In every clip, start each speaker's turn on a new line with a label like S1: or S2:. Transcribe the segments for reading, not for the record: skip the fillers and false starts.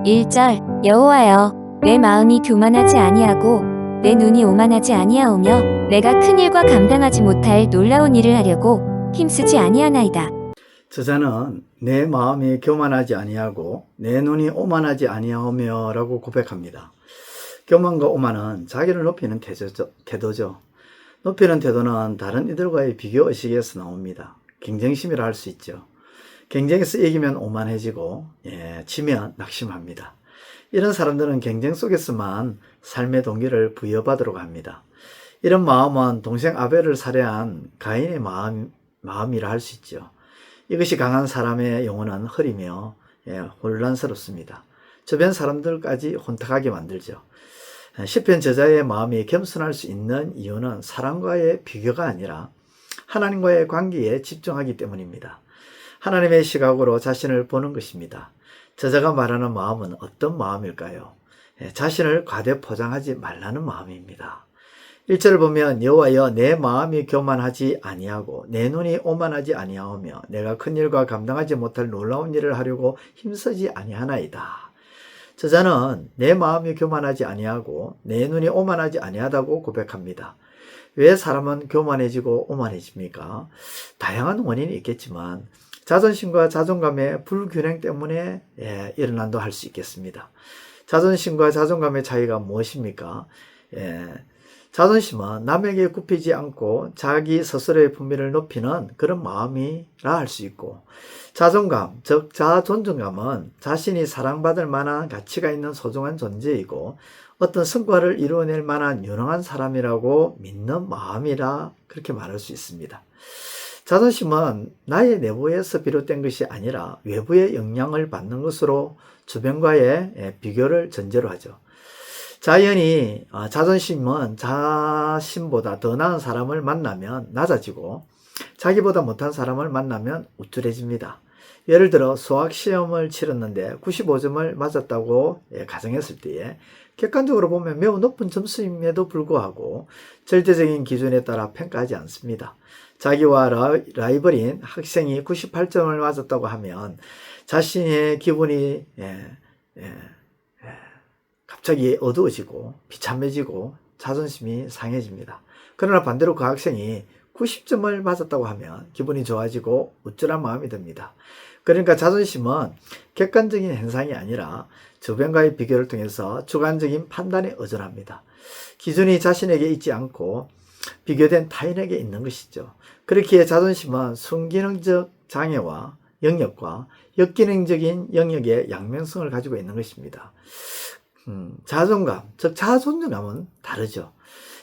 S1: 1절 여호와여 내 마음이 교만하지 아니하고 내 눈이 오만하지 아니하오며 내가 큰 일과 감당하지 못할 놀라운 일을 하려고 힘쓰지 아니하나이다.
S2: 저자는 내 마음이 교만하지 아니하고 내 눈이 오만하지 아니하오며 라고 고백합니다. 교만과 오만은 자기를 높이는 태도죠. 높이는 태도는 다른 이들과의 비교의식에서 나옵니다. 경쟁심이라 할 수 있죠. 경쟁에서 이기면 오만해지고 지면 낙심합니다. 이런 사람들은 경쟁 속에서만 삶의 동기를 부여받으려고 합니다. 이런 마음은 동생 아벨을 살해한 가인의 마음이라 할 수 있죠. 이것이 강한 사람의 영혼은 흐리며 혼란스럽습니다. 주변 사람들까지 혼탁하게 만들죠. 시편 저자의 마음이 겸손할 수 있는 이유는 사람과의 비교가 아니라 하나님과의 관계에 집중하기 때문입니다. 하나님의 시각으로 자신을 보는 것입니다. 저자가 말하는 마음은 어떤 마음일까요? 자신을 과대 포장하지 말라는 마음입니다. 1절을 보면 여호와여 내 마음이 교만하지 아니하고 내 눈이 오만하지 아니하오며 내가 큰 일과 감당하지 못할 놀라운 일을 하려고 힘쓰지 아니하나이다. 저자는 내 마음이 교만하지 아니하고 내 눈이 오만하지 아니하다고 고백합니다. 왜 사람은 교만해지고 오만해집니까? 다양한 원인이 있겠지만 자존심과 자존감의 불균형 때문에 일어난다고 할 수 있겠습니다. 자존심과 자존감의 차이가 무엇입니까? 자존심은 남에게 굽히지 않고 자기 스스로의 품위를 높이는 그런 마음이라 할 수 있고, 자존감, 즉 자존감은 자신이 사랑받을 만한 가치가 있는 소중한 존재이고 어떤 성과를 이루어낼 만한 유능한 사람이라고 믿는 마음이라 그렇게 말할 수 있습니다. 자존심은 나의 내부에서 비롯된 것이 아니라 외부의 영향을 받는 것으로 주변과의 비교를 전제로 하죠. 자존심은 자신보다 더 나은 사람을 만나면 낮아지고 자기보다 못한 사람을 만나면 우쭐해집니다. 예를 들어 수학시험을 치렀는데 95점을 맞았다고 가정했을 때에 객관적으로 보면 매우 높은 점수임에도 불구하고 절대적인 기준에 따라 평가하지 않습니다. 자기와 라이벌인 학생이 98점을 맞았다고 하면 자신의 기분이 갑자기 어두워지고 비참해지고 자존심이 상해집니다. 그러나 반대로 그 학생이 90점을 맞았다고 하면 기분이 좋아지고 우쭐한 마음이 듭니다. 그러니까 자존심은 객관적인 현상이 아니라 주변과의 비교를 통해서 주관적인 판단에 의존합니다. 기준이 자신에게 있지 않고 비교된 타인에게 있는 것이죠. 그렇기에 자존심은 순기능적 장애와 영역과 역기능적인 영역의 양면성을 가지고 있는 것입니다. 자존감, 즉 자존감은 다르죠.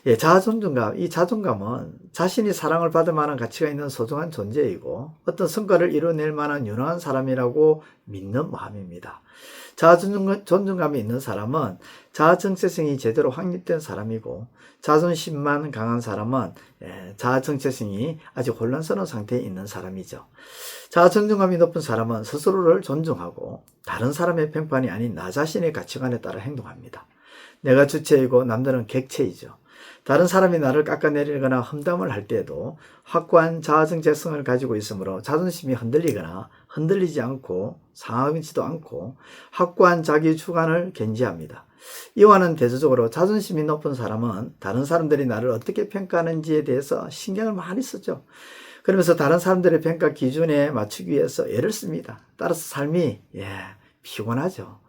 S2: 이 자존감은 자신이 사랑을 받을 만한 가치가 있는 소중한 존재이고 어떤 성과를 이뤄낼 만한 유능한 사람이라고 믿는 마음입니다. 자존감이 있는 사람은 자아정체성이 제대로 확립된 사람이고 자존심만 강한 사람은 자아정체성이 아직 혼란스러운 상태에 있는 사람이죠. 자존감이 높은 사람은 스스로를 존중하고 다른 사람의 평판이 아닌 나 자신의 가치관에 따라 행동합니다. 내가 주체이고 남들은 객체이죠. 다른 사람이 나를 깎아내리거나 험담을 할 때에도 확고한 자아정체성을 가지고 있으므로 자존심이 흔들리거나 흔들리지 않고 상하지도 않고 확고한 자기 주관을 견지합니다. 이와는 대조적으로 자존심이 높은 사람은 다른 사람들이 나를 어떻게 평가하는지에 대해서 신경을 많이 쓰죠. 그러면서 다른 사람들의 평가 기준에 맞추기 위해서 애를 씁니다. 따라서 삶이 피곤하죠.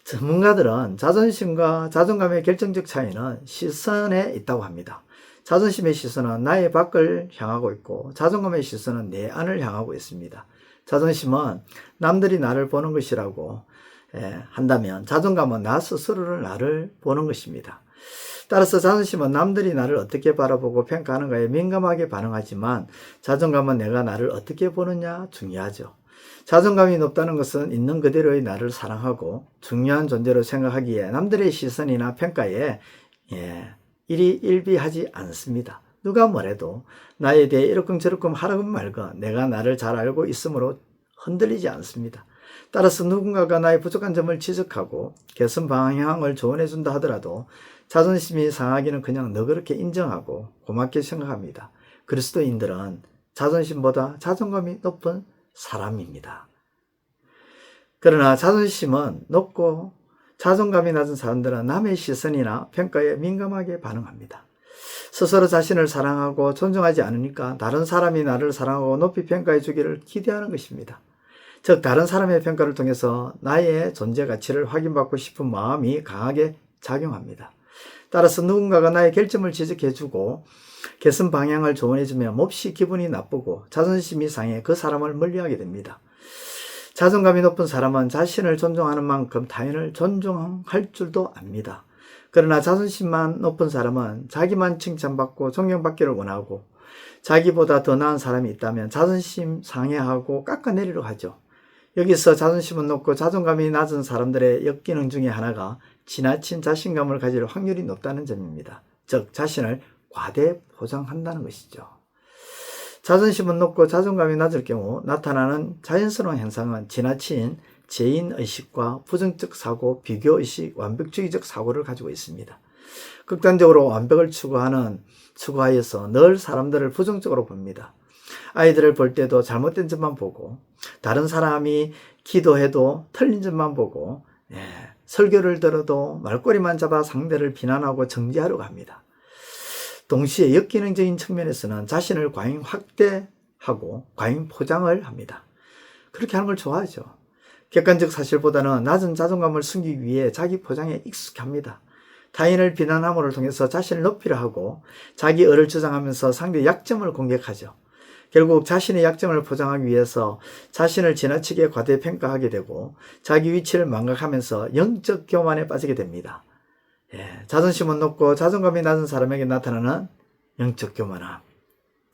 S2: 전문가들은 자존심과 자존감의 결정적 차이는 시선에 있다고 합니다. 자존심의 시선은 나의 밖을 향하고 있고 자존감의 시선은 내 안을 향하고 있습니다. 자존심은 남들이 나를 보는 것이라고 한다면 자존감은 나 스스로를 나를 보는 것입니다. 따라서 자존심은 남들이 나를 어떻게 바라보고 평가하는가에 민감하게 반응하지만 자존감은 내가 나를 어떻게 보느냐 중요하죠. 자존감이 높다는 것은 있는 그대로의 나를 사랑하고 중요한 존재로 생각하기에 남들의 시선이나 평가에 일비하지 않습니다. 누가 뭐래도 나에 대해 이러쿵저러쿵 하라건 말건 내가 나를 잘 알고 있으므로 흔들리지 않습니다. 따라서 누군가가 나의 부족한 점을 지적하고 개선 방향을 조언해 준다 하더라도 자존심이 상하기는 그냥 너그럽게 인정하고 고맙게 생각합니다. 그리스도인들은 자존심보다 자존감이 높은 사람입니다. 그러나 자존심은 높고 자존감이 낮은 사람들은 남의 시선이나 평가에 민감하게 반응합니다. 스스로 자신을 사랑하고 존중하지 않으니까 다른 사람이 나를 사랑하고 높이 평가해 주기를 기대하는 것입니다. 즉 다른 사람의 평가를 통해서 나의 존재 가치를 확인받고 싶은 마음이 강하게 작용합니다. 따라서 누군가가 나의 결점을 지적해주고 개선 방향을 조언해주면 몹시 기분이 나쁘고 자존심이 상해 그 사람을 멀리하게 됩니다. 자존감이 높은 사람은 자신을 존중하는 만큼 타인을 존중할 줄도 압니다. 그러나 자존심만 높은 사람은 자기만 칭찬받고 존경받기를 원하고 자기보다 더 나은 사람이 있다면 자존심 상해하고 깎아내리려 하죠. 여기서 자존심은 높고 자존감이 낮은 사람들의 역기능 중에 하나가 지나친 자신감을 가질 확률이 높다는 점입니다. 즉 자신을 과대 포장한다는 것이죠. 자존심은 높고 자존감이 낮을 경우 나타나는 자연스러운 현상은 지나친 제인의식과 부정적 사고, 비교의식, 완벽주의적 사고를 가지고 있습니다. 극단적으로 완벽을 추구하여서 늘 사람들을 부정적으로 봅니다. 아이들을 볼 때도 잘못된 점만 보고 다른 사람이 기도해도 틀린 점만 보고 설교를 들어도 말꼬리만 잡아 상대를 비난하고 정죄하려고 합니다. 동시에 역기능적인 측면에서는 자신을 과잉 확대하고 과잉 포장을 합니다. 그렇게 하는 걸 좋아하죠. 객관적 사실보다는 낮은 자존감을 숨기기 위해 자기 포장에 익숙합니다. 타인을 비난함으로 통해서 자신을 높이려 하고 자기 의를 주장하면서 상대의 약점을 공격하죠. 결국 자신의 약점을 포장하기 위해서 자신을 지나치게 과대평가하게 되고 자기 위치를 망각하면서 영적 교만에 빠지게 됩니다. 자존심은 높고 자존감이 낮은 사람에게 나타나는 영적 교만함.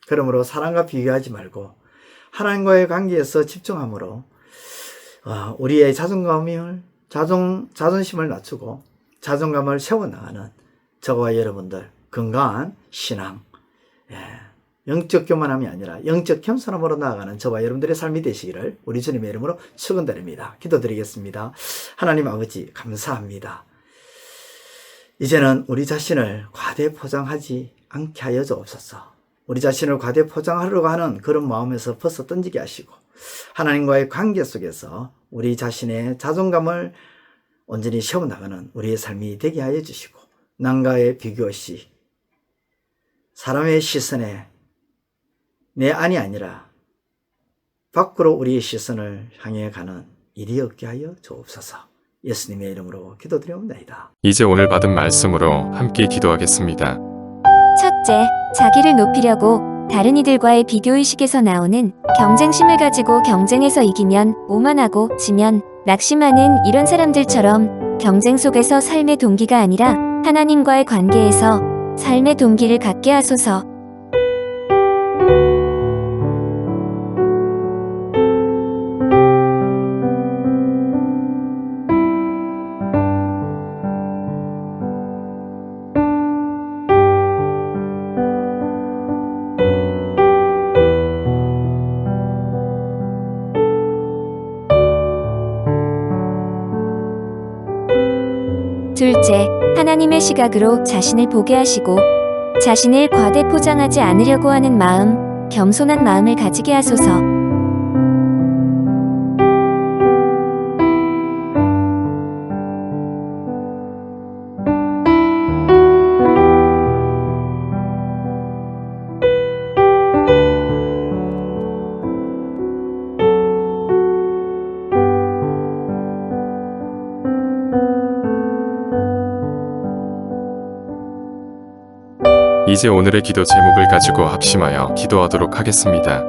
S2: 그러므로 사람과 비교하지 말고 하나님과의 관계에서 집중함으로 우리의 자존심을 낮추고 자존감을 세워나가는 저와 여러분들 건강한 신앙, 영적 교만함이 아니라 영적 겸손함으로 나아가는 저와 여러분들의 삶이 되시기를 우리 주님의 이름으로 축원드립니다. 기도드리겠습니다. 하나님 아버지 감사합니다. 이제는 우리 자신을 과대 포장하지 않게 하여 주옵소서. 우리 자신을 과대 포장하려고 하는 그런 마음에서 벗어 던지게 하시고 하나님과의 관계 속에서 우리 자신의 자존감을 온전히 세워나가는 우리의 삶이 되게 하여 주시고 남과의 비교 없이 사람의 시선에 내 안이 아니라 밖으로 우리의 시선을 향해 가는 일이 없게 하여 주옵소서. 예수님의 이름으로 기도드리옵나이다.
S3: 이제 오늘 받은 말씀으로 함께 기도하겠습니다.
S1: 첫째, 자기를 높이려고 다른 이들과의 비교의식에서 나오는 경쟁심을 가지고 경쟁에서 이기면 오만하고 지면 낙심하는 이런 사람들처럼 경쟁 속에서 삶의 동기가 아니라 하나님과의 관계에서 삶의 동기를 갖게 하소서. 둘째, 하나님의 시각으로 자신을 보게 하시고 자신을 과대 포장하지 않으려고 하는 마음, 겸손한 마음을 가지게 하소서.
S3: 이제 오늘의 기도 제목을 가지고 합심하여 기도하도록 하겠습니다.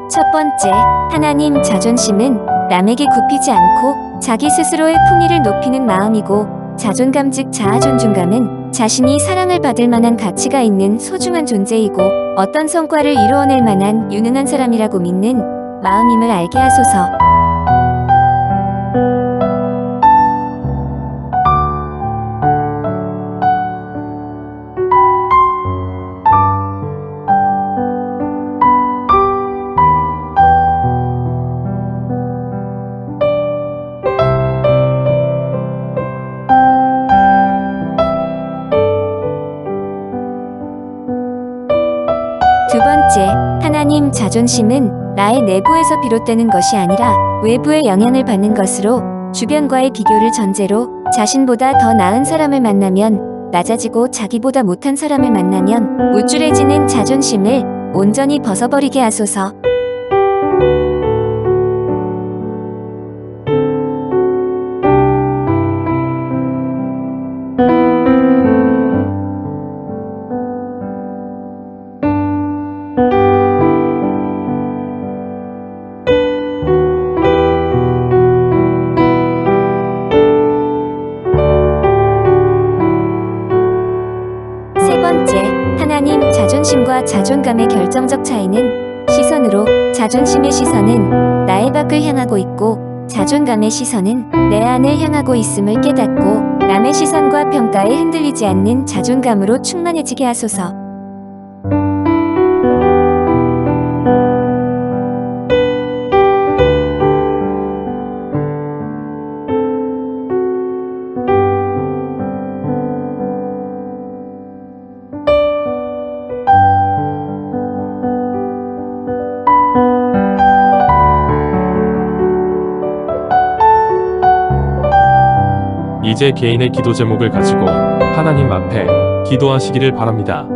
S1: 첫 번째, 하나님 자존심은 남에게 굽히지 않고 자기 스스로의 품위를 높이는 마음이고 자존감 즉 자아 존중감은 자신이 사랑을 받을 만한 가치가 있는 소중한 존재이고 어떤 성과를 이루어낼 만한 유능한 사람이라고 믿는 마음임을 알게 하소서. 두 번째, 하나님 자존심은 나의 내부에서 비롯되는 것이 아니라 외부의 영향을 받는 것으로 주변과의 비교를 전제로 자신보다 더 나은 사람을 만나면 낮아지고 자기보다 못한 사람을 만나면 우쭐해지는 자존심을 온전히 벗어버리게 하소서. 세 번째, 하나님 자존심과 자존감의 결정적 차이는 시선으로 자존심의 시선은 나의 밖을 향하고 있고 자존감의 시선은 내 안을 향하고 있음을 깨닫고 남의 시선과 평가에 흔들리지 않는 자존감으로 충만해지게 하소서.
S4: 이제 개인의 기도 제목을 가지고 하나님 앞에 기도하시기를 바랍니다.